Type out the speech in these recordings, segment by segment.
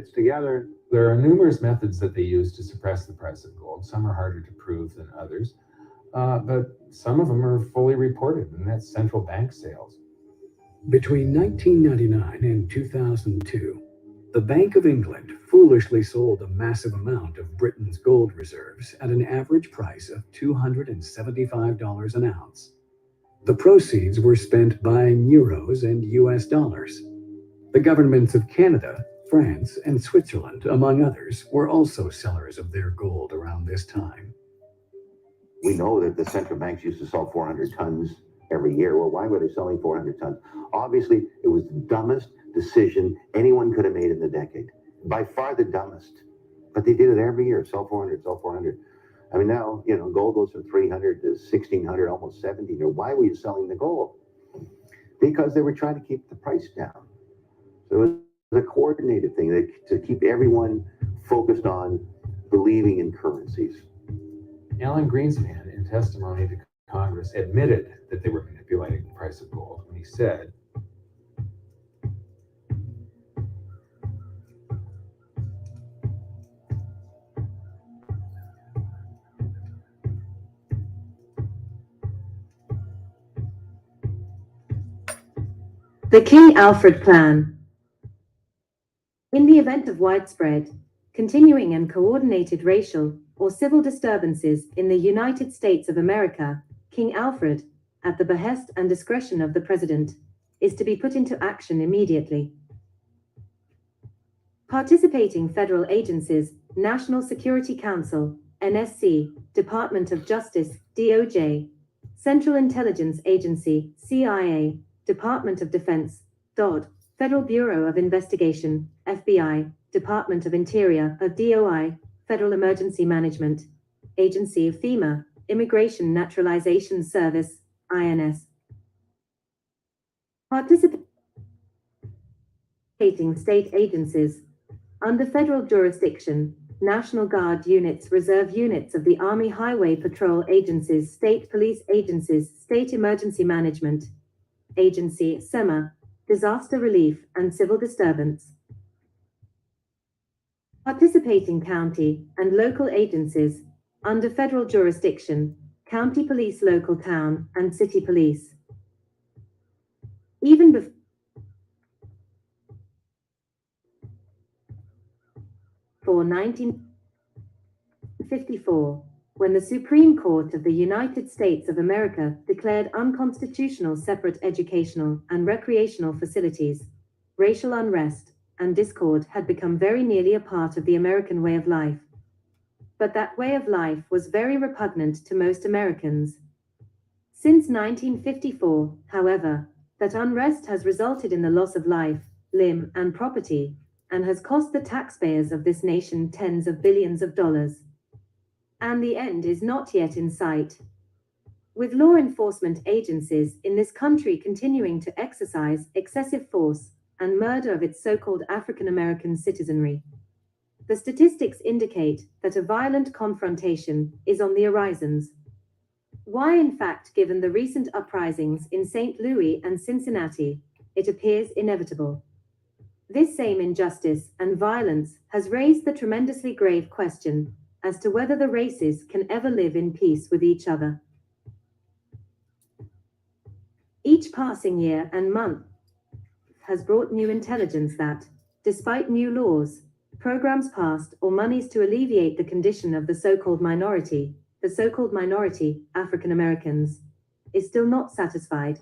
together. There are numerous methods that they use to suppress the price of gold. Some are harder to prove than others, but some of them are fully reported, and that's central bank sales. Between 1999 and 2002, the Bank of England foolishly sold a massive amount of Britain's gold reserves at an average price of $275 an ounce. The proceeds were spent buying euros and US dollars. The governments of Canada, France, and Switzerland, among others, were also sellers of their gold around this time. We know that the central banks used to sell 400 tons every year. Well, why were they selling 400 tons? Obviously, it was the dumbest decision anyone could have made in the decade. By far the dumbest. But they did it every year. Sell 400, sell 400. I mean, now, gold goes from 300 to 1600, almost 1700. Why were you selling the gold? Because they were trying to keep the price down. So it was a coordinated thing to keep everyone focused on believing in currencies. Alan Greenspan, in testimony to Congress, admitted that they were manipulating the price of gold when he said, The King Alfred Plan. In the event of widespread, continuing and coordinated racial or civil disturbances in the United States of America, King Alfred, at the behest and discretion of the President, is to be put into action immediately. Participating federal agencies, National Security Council, NSC, Department of Justice, DOJ, Central Intelligence Agency, CIA, Department of Defense, DOD, Federal Bureau of Investigation, FBI, Department of Interior, DOI, Federal Emergency Management Agency of FEMA, Immigration Naturalization Service, INS. Participating state agencies under federal jurisdiction, National Guard units, reserve units of the Army Highway Patrol agencies, state police agencies, state emergency management agency, SEMA, disaster relief and civil disturbance. Participating county and local agencies under federal jurisdiction, county police, local town and city police. Even before 1954, when the Supreme Court of the United States of America declared unconstitutional separate educational and recreational facilities, racial unrest and discord had become very nearly a part of the American way of life. But that way of life was very repugnant to most Americans. Since 1954, however, that unrest has resulted in the loss of life, limb, and property, and has cost the taxpayers of this nation tens of billions of dollars. And the end is not yet in sight. With law enforcement agencies in this country continuing to exercise excessive force and murder of its so-called African American citizenry. The statistics indicate that a violent confrontation is on the horizons. Why, in fact, given the recent uprisings in St. Louis and Cincinnati, it appears inevitable. This same injustice and violence has raised the tremendously grave question as to whether the races can ever live in peace with each other. Each passing year and month has brought new intelligence that, despite new laws, programs passed, or monies to alleviate the condition of the so-called minority, African Americans, is still not satisfied.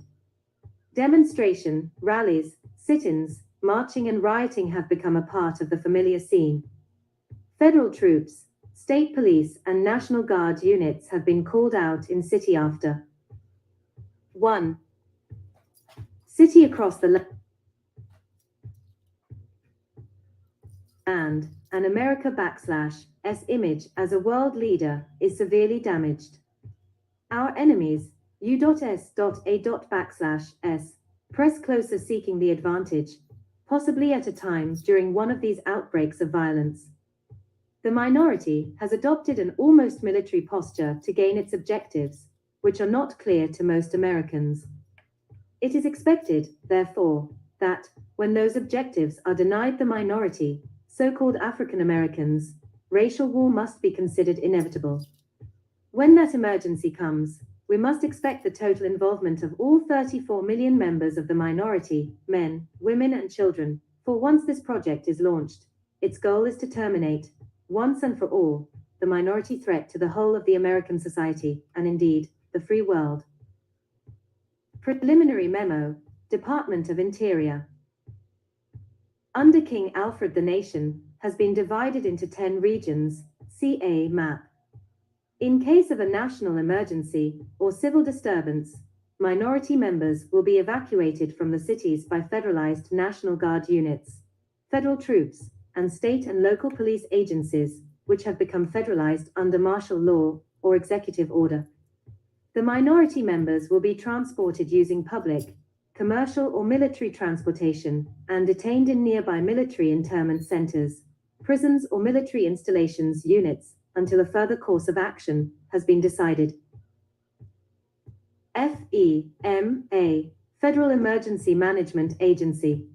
Demonstration, rallies, sit-ins, marching and rioting have become a part of the familiar scene. Federal troops, state police and National Guard units have been called out in city after one city across the land, and America's image as a world leader is severely damaged. Our enemies, U.S.A.s, press closer seeking the advantage, possibly at a time during one of these outbreaks of violence. The minority has adopted an almost military posture to gain its objectives, which are not clear to most Americans. It is expected, therefore, that, when those objectives are denied the minority, so-called African Americans, racial war must be considered inevitable. When that emergency comes, we must expect the total involvement of all 34 million members of the minority, men, women, and children, for once this project is launched, its goal is to terminate, once and for all, the minority threat to the whole of the American society, and indeed, the free world. Preliminary Memo, Department of Interior. Under King Alfred, the nation has been divided into 10 regions, CA map. In case of a national emergency or civil disturbance, minority members will be evacuated from the cities by federalized National Guard units, federal troops, and state and local police agencies, which have become federalized under martial law or executive order. The minority members will be transported using public, commercial, or military transportation and detained in nearby military internment centers, prisons, or military installations units until a further course of action has been decided. FEMA, Federal Emergency Management Agency.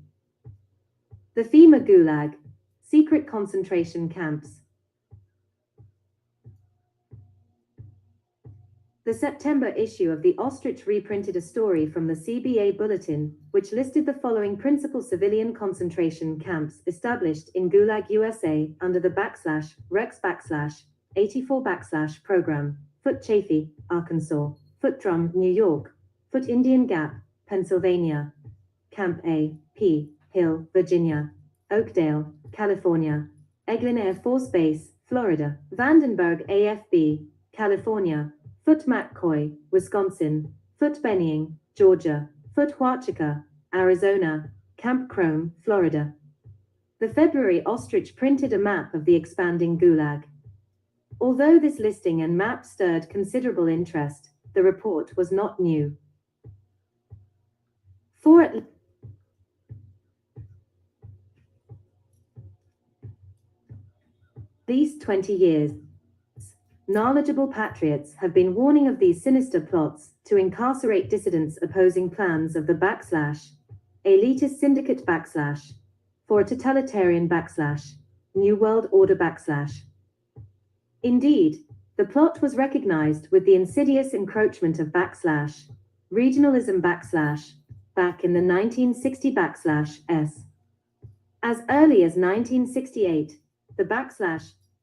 The FEMA Gulag, Secret Concentration Camps. The September issue of the Ostrich reprinted a story from the CBA Bulletin, which listed the following principal civilian concentration camps established in Gulag, USA, under the /Rex/84 program: Foot Chaffee, Arkansas; Foot Drum, New York; Foot Indian Gap, Pennsylvania; Camp A, P, Hill, Virginia; Oakdale, California; Eglin Air Force Base, Florida; Vandenberg AFB, California; Foot McCoy, Wisconsin; Foot Benning, Georgia; Foot Huachaka, Arizona; Camp Crome, Florida. The February Ostrich printed a map of the expanding Gulag. Although this listing and map stirred considerable interest, the report was not new. For at least 20 years, knowledgeable patriots have been warning of these sinister plots to incarcerate dissidents opposing plans of the elitist syndicate for a totalitarian New World Order . Indeed, the plot was recognized with the insidious encroachment of regionalism back in the 1960 s. As early as 1968, the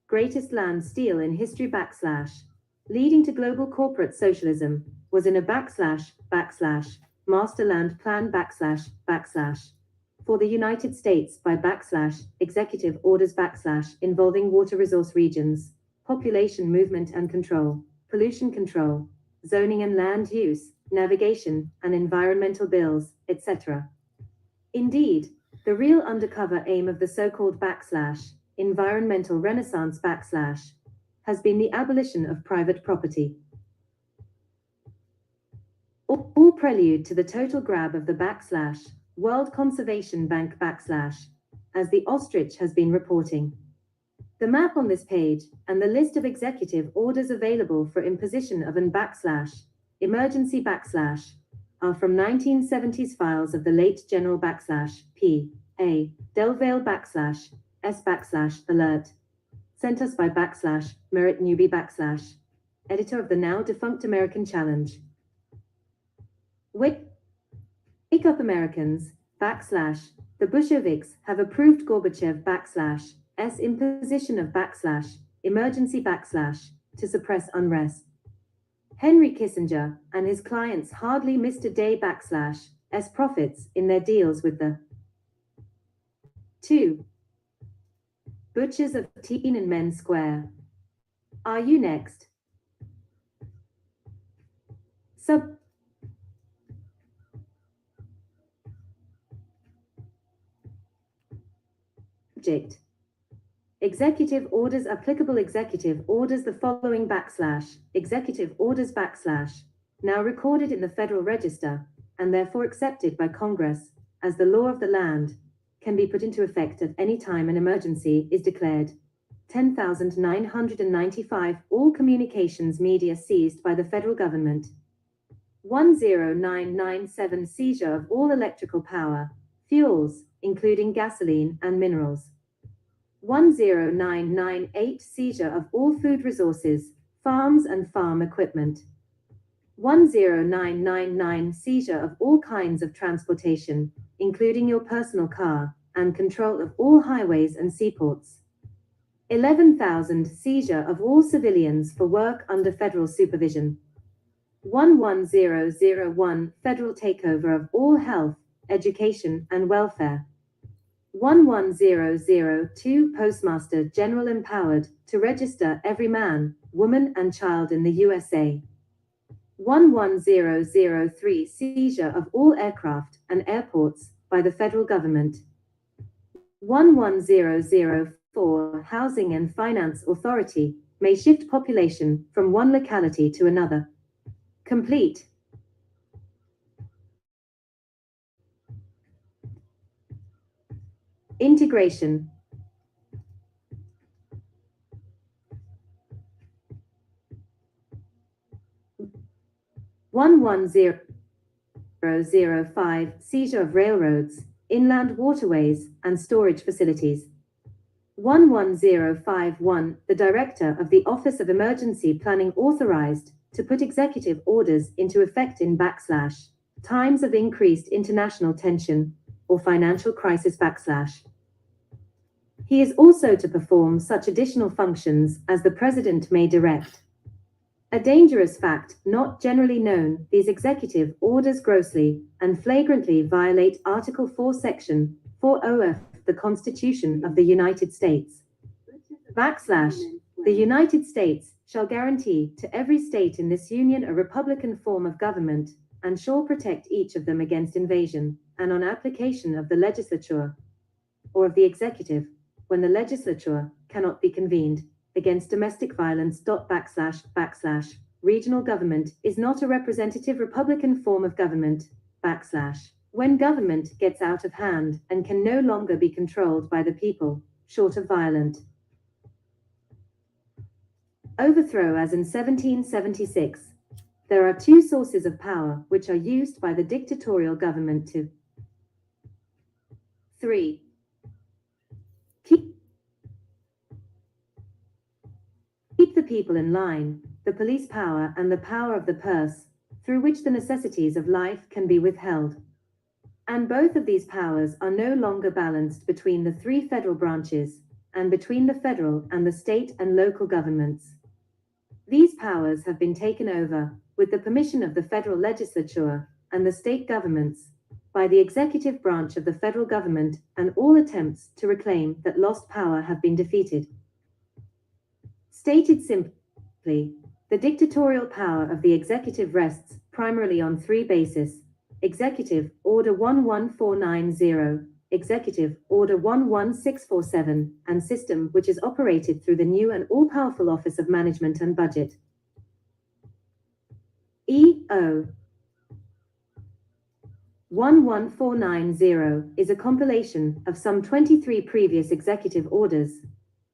greatest land steal in history leading to global corporate socialism was in a master land plan for the United States by executive orders involving water resource regions, population movement and control, pollution control, zoning and land use, navigation and environmental bills, etc. Indeed, the real undercover aim of the so-called environmental renaissance has been the abolition of private property. All prelude to the total grab of the World Conservation Bank as the Ostrich has been reporting. The map on this page and the list of executive orders available for imposition of an emergency are from 1970s files of the late General P. A. Delvale S alert, sent us by Merritt Newby editor of the now defunct American Challenge. Wake up Americans, the Bolsheviks have approved Gorbachev S imposition of emergency to suppress unrest. Henry Kissinger and his clients hardly missed a day S profits in their deals with the 2. Butchers of Tiananmen Square. Are you next? Subject. Executive orders applicable. Executive orders the following executive orders now recorded in the Federal Register and therefore accepted by Congress as the law of the land can be put into effect at any time an emergency is declared. 10,995 All communications media seized by the federal government. 10997 Seizure of all electrical power, fuels, including gasoline and minerals. 10998 Seizure of all food resources, farms and farm equipment. 10999 Seizure of all kinds of transportation, including your personal car, and control of all highways and seaports. 11,000 Seizure of all civilians for work under federal supervision. 11001 Federal takeover of all health, education, and welfare. 11002 Postmaster General empowered to register every man, woman, and child in the USA. 11003 Seizure of all aircraft and airports by the federal government. 11004 Housing and Finance Authority may shift population from one locality to another. Complete. Integration. One 11005 Seizure of railroads, inland waterways, and storage facilities. 11051 The Director of the Office of Emergency Planning authorized to put executive orders into effect in times of increased international tension or financial crisis . He is also to perform such additional functions as the President may direct. A dangerous fact not generally known, these executive orders grossly and flagrantly violate Article 4, Section 4OF, the Constitution of the United States. The United States shall guarantee to every state in this union a republican form of government, and shall protect each of them against invasion, and on application of the legislature or of the executive, when the legislature cannot be convened, against domestic violence. Regional government is not a representative republican form of government. When government gets out of hand and can no longer be controlled by the people, short of violent overthrow as in 1776. There are two sources of power which are used by the dictatorial government to 3. Keep the people in line, the police power and the power of the purse, through which the necessities of life can be withheld. And both of these powers are no longer balanced between the three federal branches, and between the federal and the state and local governments. These powers have been taken over, with the permission of the federal legislature and the state governments, by the executive branch of the federal government, and all attempts to reclaim that lost power have been defeated. Stated simply, the dictatorial power of the executive rests primarily on three bases: Executive Order 11490, Executive Order 11647, and system which is operated through the new and all-powerful Office of Management and Budget. EO 11490 is a compilation of some 23 previous executive orders,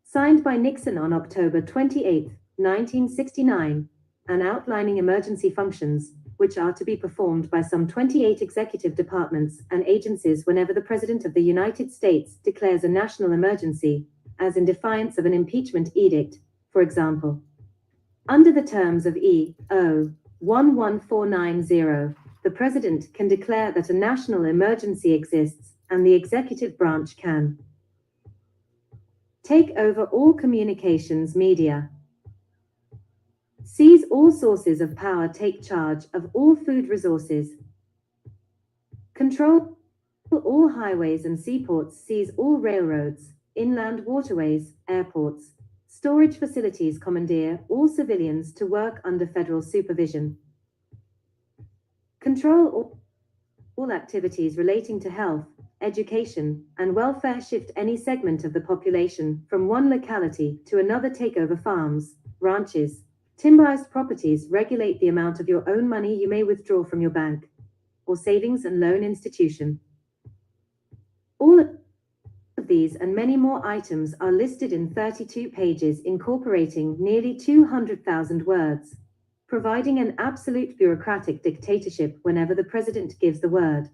signed by Nixon on October 28, 1969, and outlining emergency functions, which are to be performed by some 28 executive departments and agencies whenever the President of the United States declares a national emergency, as in defiance of an impeachment edict, for example. Under the terms of EO 11490, the President can declare that a national emergency exists, and the executive branch can take over all communications media, seize all sources of power, take charge of all food resources, control all highways and seaports, seize all railroads, inland waterways, airports, storage facilities, commandeer all civilians to work under federal supervision, control all activities relating to health, education, and welfare, shift any segment of the population from one locality to another, take over farms, ranches, timberized properties, regulate the amount of your own money you may withdraw from your bank or savings and loan institution. All of these and many more items are listed in 32 pages, incorporating nearly 200,000 words, providing an absolute bureaucratic dictatorship whenever the President gives the word.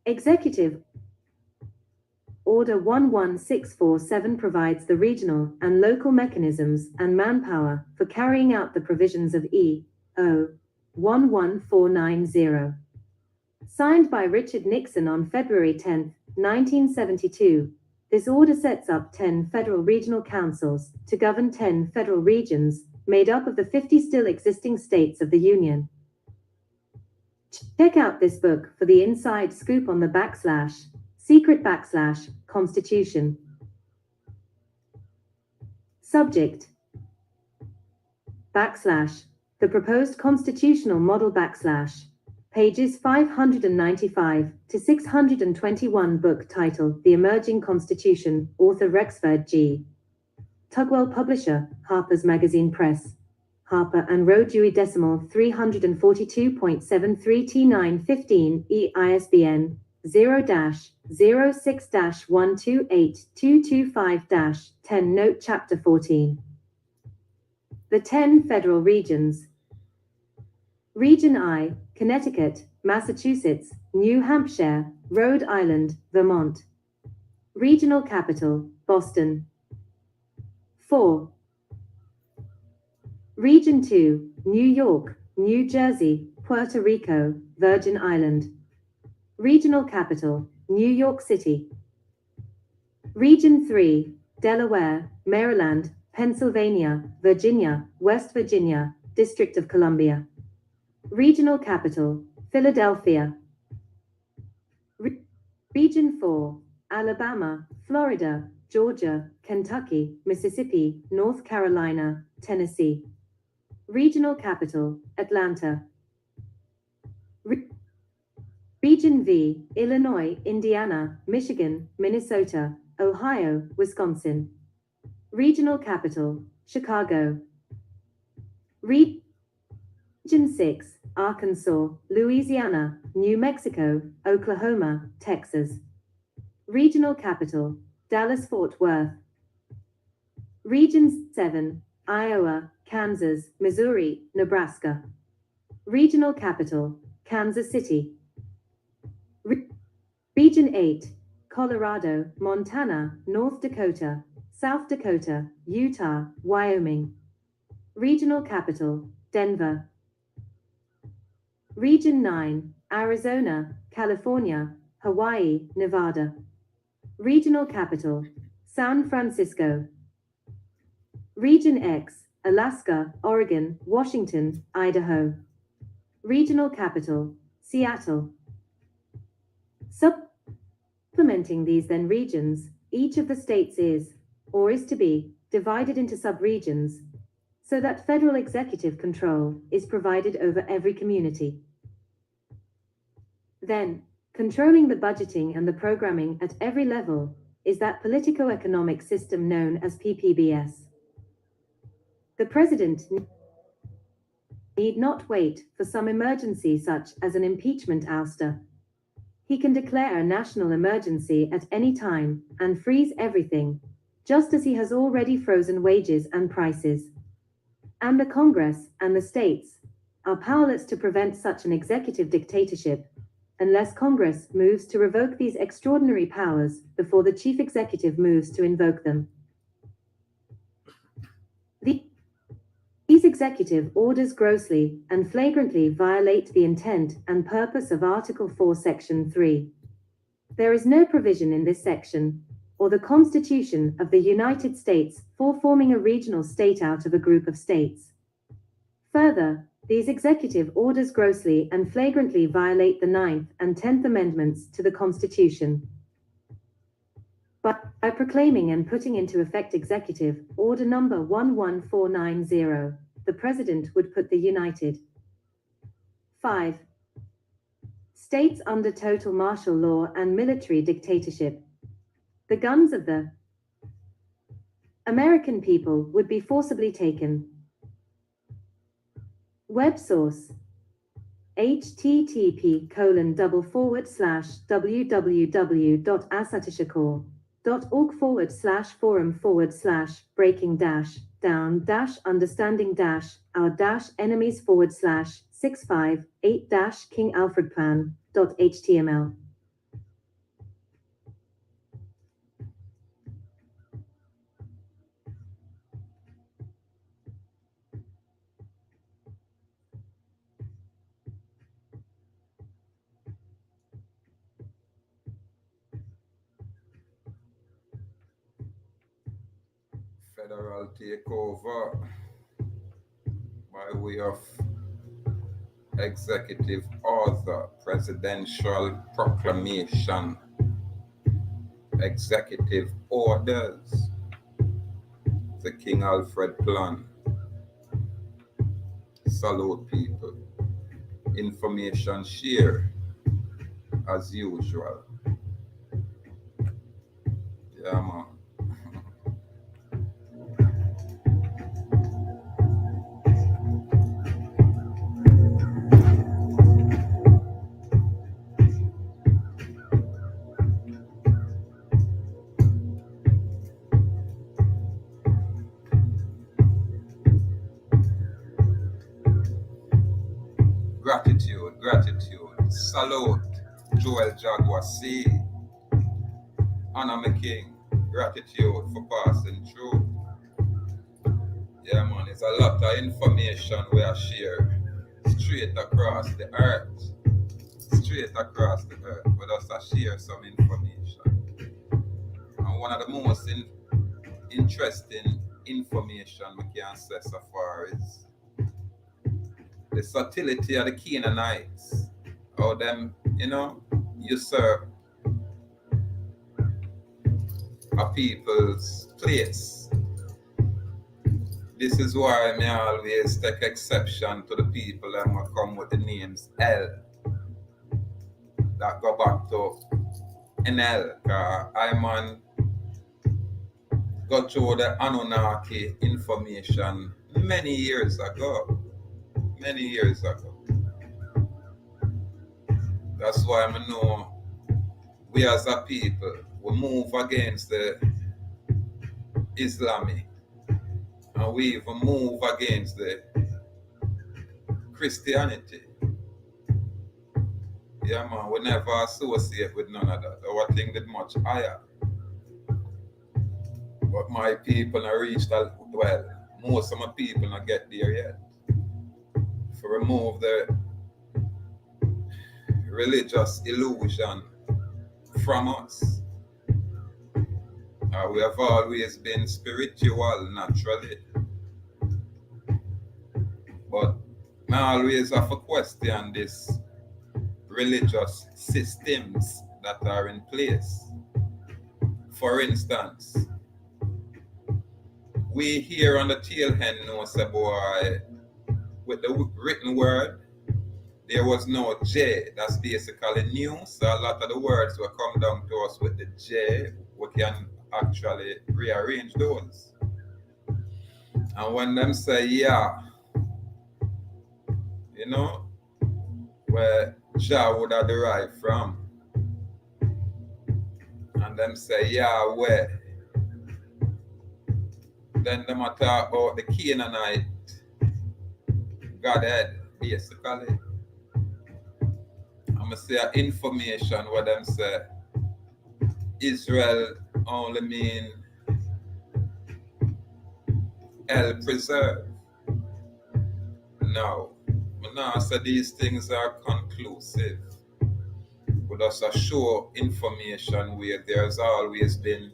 Executive Order 11647 provides the regional and local mechanisms and manpower for carrying out the provisions of E.O. 11490. Signed by Richard Nixon on February 10, 1972, this order sets up 10 federal regional councils to govern 10 federal regions made up of the 50 still existing states of the Union. Check out this book for the inside scoop on the secret Constitution. Subject the proposed constitutional model pages 595 to 621, book title The Emerging Constitution, author Rexford G. Tugwell, publisher Harper's Magazine Press, Harper and Row, Dewey Decimal 342.73T915, EISBN 0-06-128225-10. Note Chapter 14. The 10 federal regions. Region I, Connecticut, Massachusetts, New Hampshire, Rhode Island, Vermont. Regional capital, Boston. 4. Region 2, New York, New Jersey, Puerto Rico, Virgin Island. Regional capital, New York City. Region 3, Delaware, Maryland, Pennsylvania, Virginia, West Virginia, District of Columbia. Regional capital, Philadelphia. Region 4, Alabama, Florida, Georgia, Kentucky, Mississippi, North Carolina, Tennessee. Regional capital, Atlanta. Region V, Illinois, Indiana, Michigan, Minnesota, Ohio, Wisconsin. Regional capital, Chicago. Region 6, Arkansas, Louisiana, New Mexico, Oklahoma, Texas. Regional capital, Dallas-Fort Worth. Region 7, Iowa, Kansas, Missouri, Nebraska. Regional capital, Kansas City. Region 8, Colorado, Montana, North Dakota, South Dakota, Utah, Wyoming. Regional capital, Denver. Region 9, Arizona, California, Hawaii, Nevada. Regional capital, San Francisco. Region X, Alaska, Oregon, Washington, Idaho. Regional capital, Seattle. Supplementing these then regions, each of the states is, or is to be, divided into sub-regions, so that federal executive control is provided over every community. Then, controlling the budgeting and the programming at every level is that politico-economic system known as PPBS. The president need not wait for some emergency such as an impeachment ouster. He can declare a national emergency at any time and freeze everything, just as he has already frozen wages and prices. And the Congress and the states are powerless to prevent such an executive dictatorship unless Congress moves to revoke these extraordinary powers before the chief executive moves to invoke them. These executive orders grossly and flagrantly violate the intent and purpose of Article 4, Section 3. There is no provision in this section, or the Constitution of the United States, for forming a regional state out of a group of states. Further, these executive orders grossly and flagrantly violate the 9th and 10th Amendments to the Constitution. By proclaiming and putting into effect Executive Order Number 11490, the President would put the United 5 states under total martial law and military dictatorship. The guns of the American people would be forcibly taken. Web source: http://www.assateachecorp.org/forum/breaking-down-understanding-our-enemy/658-King Alfred Plan.html. Federal takeover by way of executive order, presidential proclamation, executive orders, the King Alfred plan. Salute people. Information share as usual. Yeah, man. Gratitude, gratitude. Salute, Joel Jaguar C. Honor my king. Gratitude for passing through. Yeah, man, it's a lot of information we are share straight across the earth. Straight across the earth. But us to share some information. And one of the most interesting information we can say so far is the subtlety of the Canaanites. How them, usurp a people's place. This is why I always take exception to the people that come with the names L, that go back to NL. I got through the Anunnaki information many years ago. Many years ago. That's why I know we as a people, we move against the Islamic, and we even move against the Christianity. Yeah, man, we never associate with none of that. Our thing did much higher. But my people not reached that well. Most of my people not get there yet. To remove the religious illusion from us. We have always been spiritual naturally. But I always have to question this religious systems that are in place. For instance, we here on the tail end know, say boy, with the written word, there was no J. That's basically new. So a lot of the words will come down to us with the J. We can actually rearrange those. And when them say yeah, where Jah would have derived from, and them say Yahweh, then them talk about the Canaanite Godhead, basically. I'm going to say information what them say Israel only mean El preserve. No. Now, so these things are conclusive. But also show information where there's always been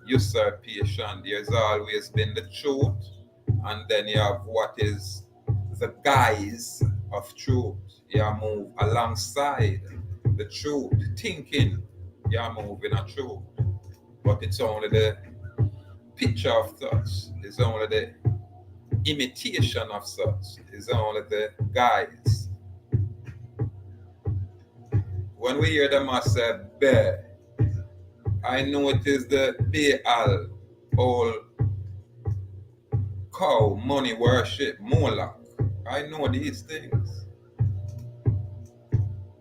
usurpation, there's always been the truth, and then you have what is the guise of truth. You move alongside the truth, thinking you're moving a truth. But it's only the picture of such, it's only the imitation of such, it's only the guise. When we hear them say bear, I know it is the Baal, all cow, money worship, Moloch. I know these things.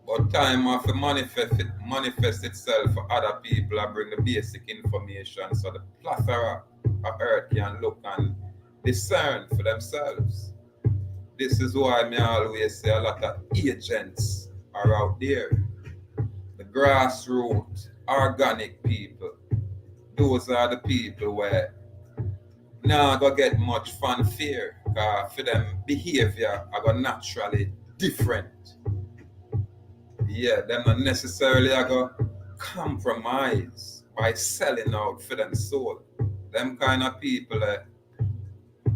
But time of manifest itself for other people and bring the basic information so the plethora of earth can look and discern for themselves. This is why I always say a lot of agents are out there. The grassroots, organic people. Those are the people where now go get much fanfare because for them behavior are going naturally different. Yeah, them not necessarily are going to compromise by selling out for them soul. Them kind of people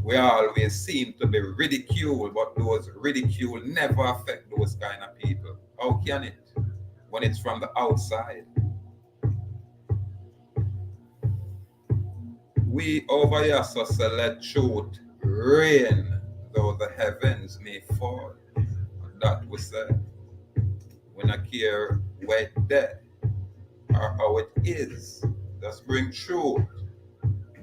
we always seem to be ridiculed, but those ridicule never affect those kind of people. How can it? When it's from the outside. We over here so say let truth reign, though the heavens may fall. And that we say. We not care where it's there or how it is. Just bring truth.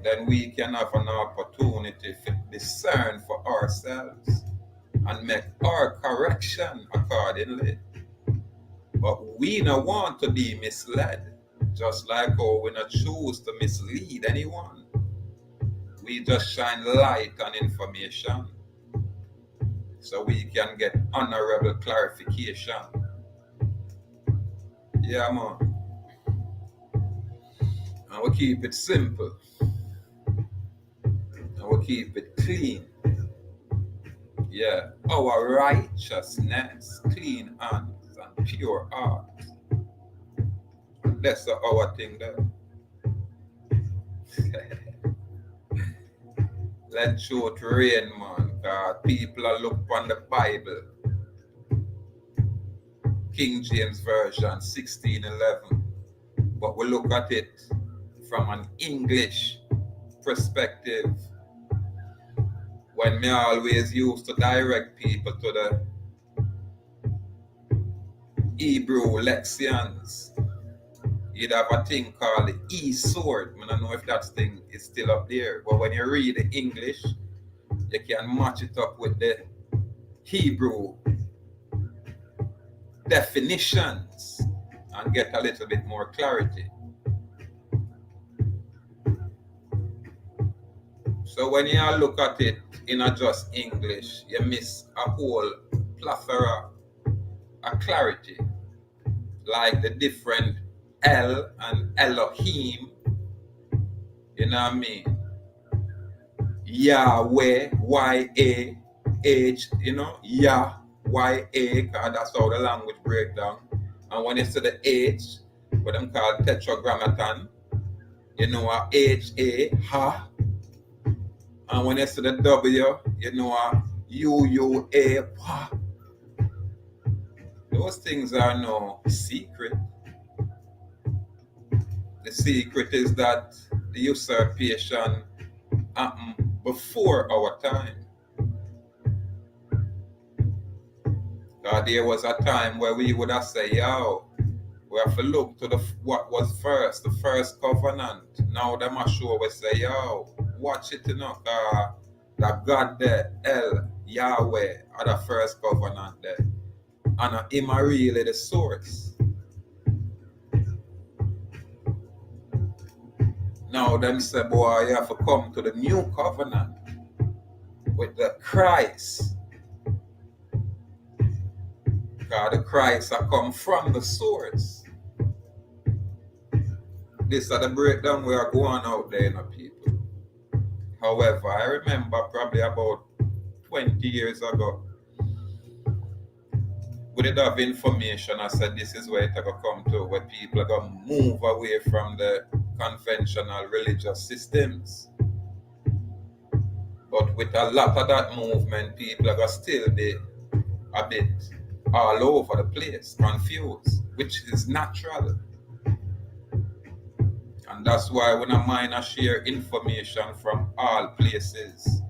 Then we can have an opportunity to discern for ourselves and make our correction accordingly. But we don't want to be misled, just like how we not choose to mislead anyone. We just shine light on information so we can get honorable clarification. Yeah, man. And we keep it simple. And we keep it clean. Yeah, our righteousness, clean hands and pure heart. That's our thing there. Let truth reign, man. God, people are look on the Bible. King James Version 16:11. But we look at it from an English perspective. When me always used to direct people to the Hebrew lexions, you'd have a thing called the E-sword. I don't know if that thing is still up there. But when you read the English, you can match it up with the Hebrew definitions and get a little bit more clarity. So when you look at it in a just English, you miss a whole plethora of clarity, like the different El and Elohim, you know what I mean? Yahweh, Y-A-H, you know, Yah-Y-A, because that's how the language break down. And when you see the H, what them call tetragrammaton, you know a H-A, ha. And when you see the W, you know a U-U-A, pa. Those things are no secret. The secret is that the usurpation happened before our time. God, there was a time where we would have said, yo, we have to look to what was first, the first covenant. Now them are sure we say, yo, watch it, you know, that God there, El, Yahweh, are the first covenant there. And him are really the source. Now them say, boy, you have to come to the new covenant with the Christ. Because the Christ are come from the source. This is the breakdown we are going out there, you know, people. However, I remember probably about 20 years ago, we did have information. I said, this is where it's going to come to, where people are going to move away from the conventional religious systems. But with a lot of that movement, people are going to still be a bit all over the place, confused, which is natural. And that's why we don't mind to share information from all places.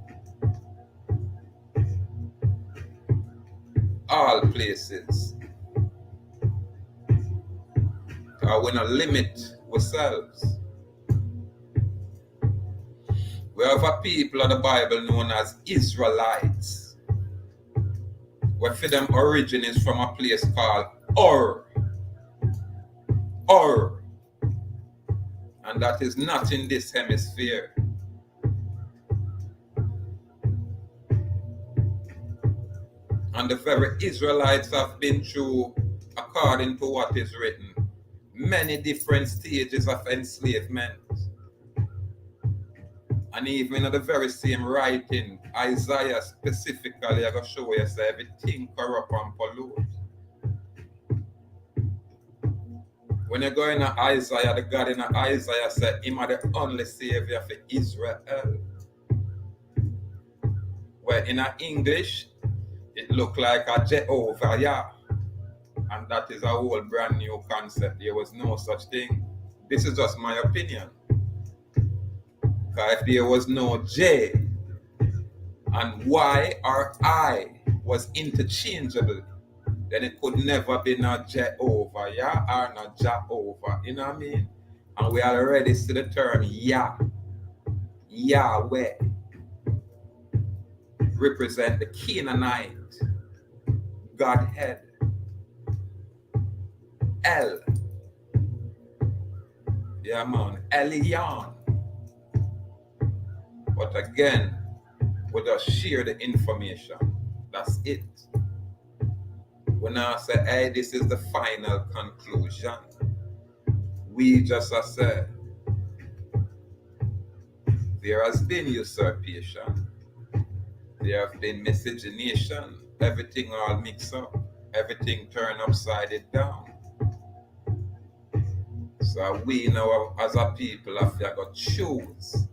All places. We don't limit ourselves. We have a people of the Bible known as Israelites. Where for them origin is from a place called Ur. Ur. And that is not in this hemisphere. And the very Israelites have been through, according to what is written, many different stages of enslavement. And even in the very same writing, Isaiah specifically, I'm going to show you, say, everything corrupt and pollute. When you go in Isaiah, the God in Isaiah said, him are the only savior for Israel. Where in English, it look like a Jehovah, yeah. And that is a whole brand new concept. There was no such thing. This is just my opinion. Because if there was no J and Y or I was interchangeable, then it could never be not Jehovah, yeah, or not Jehovah, you know what I mean? And we already see the term Yah, Yahweh, represent the Canaanite Godhead. El, yeah man, Elion. But again, we just share the information. That's it. We now say, hey, this is the final conclusion. We just say, there has been usurpation. There have been miscegenation. Everything all mixed up. Everything turned upside down. So we now as a people have to choose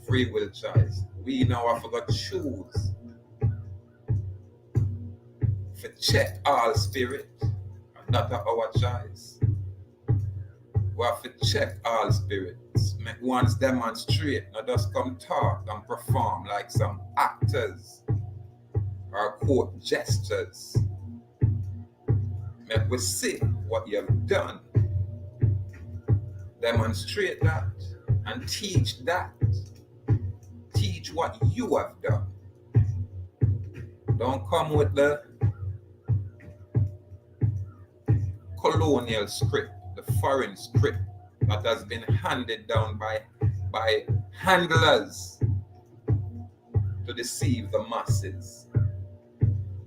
free will choice. We now have to choose to check all spirit, and that's our choice. We have to check all spirits. Make ones demonstrate, not just come talk and perform like some actors or quote gestures. Make we see what you have done. Demonstrate that and teach that. Teach what you have done. Don't come with the colonial script, the foreign script that has been handed down by handlers to deceive the masses.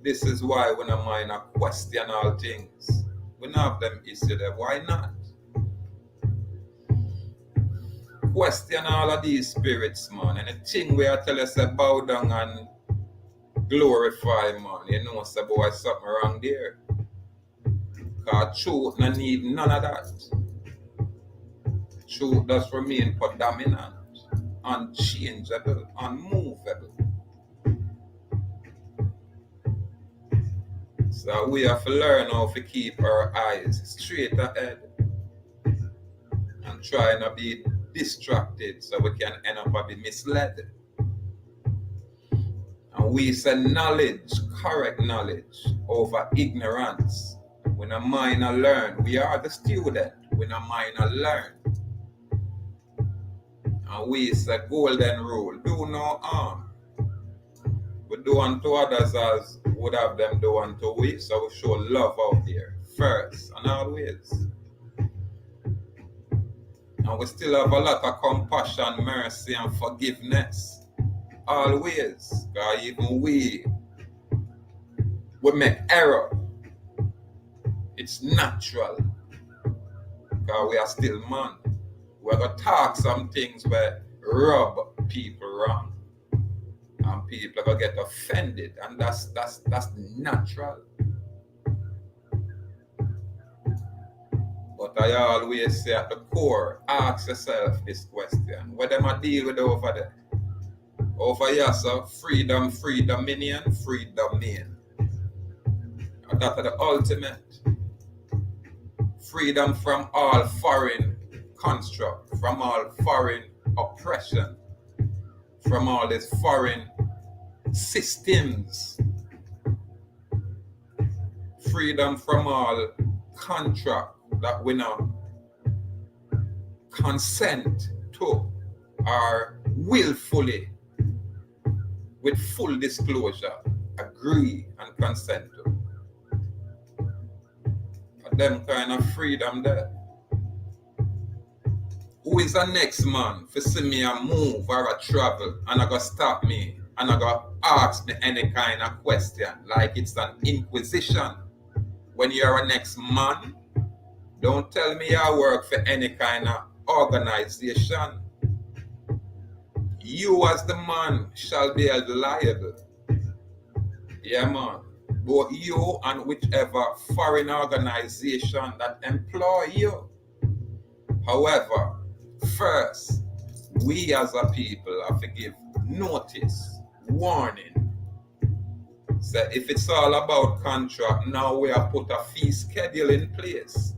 This is why when a mind question all things, we don't have them issue there. Why not? Question all of these spirits, man. And the thing where I tell us bow down and glorify, man, you know, say, boy, something wrong there. Because truth no need none of that. Truth does remain predominant, unchangeable, unmovable. So we have to learn how to keep our eyes straight ahead and try not be distracted so we can end up be misled. And we say knowledge, correct knowledge over ignorance. When a minor learn, we are the student. When a minor learn. And we say golden rule, do no harm. We do unto others as would have them do unto we. So we show love out there first and always. And we still have a lot of compassion, mercy, and forgiveness. Always. Because even we make error. It's natural. Because we are still man. We're going to talk some things where rub people wrong. And people are going to get offended. And that's natural. But I always say at the core, ask yourself this question. What am I deal with over there? Over here, so freedom, free dominion, free domain. And that's the ultimate. Freedom from all foreign construct, from all foreign oppression, from all these foreign systems. Freedom from all contract that we now consent to or willfully, with full disclosure, agree and consent to. Them kind of freedom there. Who is the next man for see me a move or a travel and I go stop me and I go ask me any kind of question like it's an inquisition? When you're a next man, don't tell me I work for any kind of organization. You as the man shall be held liable. Yeah, man. Both you and whichever foreign organization that employ you. However, first, we as a people have to give notice, warning. So if it's all about contract, now we have put a fee schedule in place.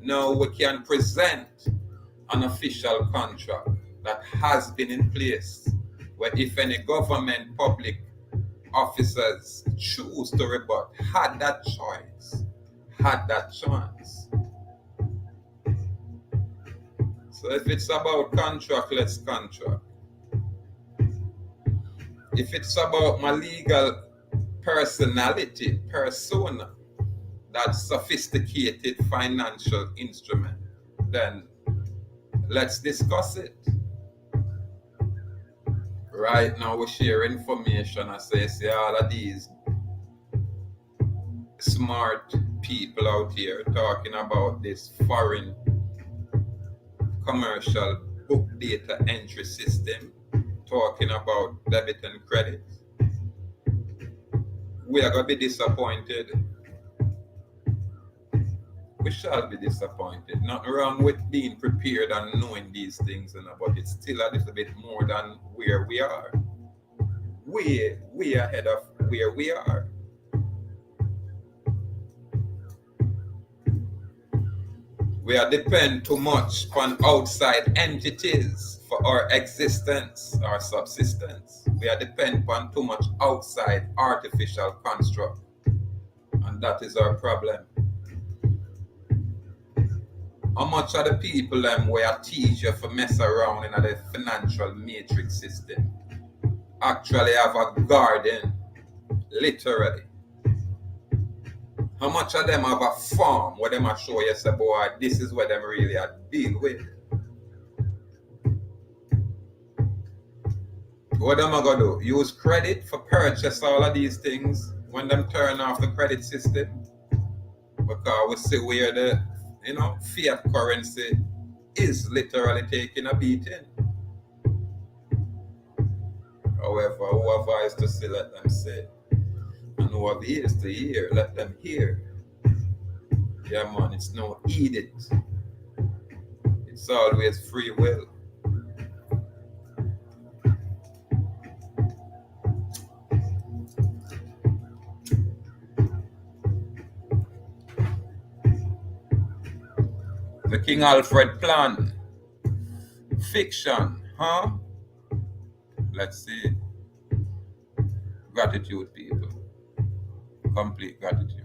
Now we can present an official contract that has been in place, where if any government public officers choose to rebut, had that choice, had that chance. So if it's about contract, let's contract. If it's about my legal personality, persona, that sophisticated financial instrument, then let's discuss it. Right now we share information. I say all of these smart people out here talking about this foreign commercial book data entry system, talking about debit and credit. We are going to be disappointed. We shall be disappointed. Nothing wrong with being prepared and knowing these things, but it's still a little bit more than where we are. We are ahead of where we are. We are depend too much on outside entities for our existence, our subsistence. We are depend on too much outside artificial construct, and that is our problem. How much of the people where teach you for mess around in the financial matrix system actually have a garden, literally? How much of them have a farm where them show you say, boy, this is what them really are deal with? What them are gonna do? Use credit for purchase all of these things when them turn off the credit system? Because we see where the fiat currency is literally taking a beating. However, whoever is to say, let them say. And whoever is to hear, let them hear. Yeah, man, it's no edict. It's always free will. The King Alfred plan. Fiction, huh? Let's see. Gratitude, people. Complete gratitude.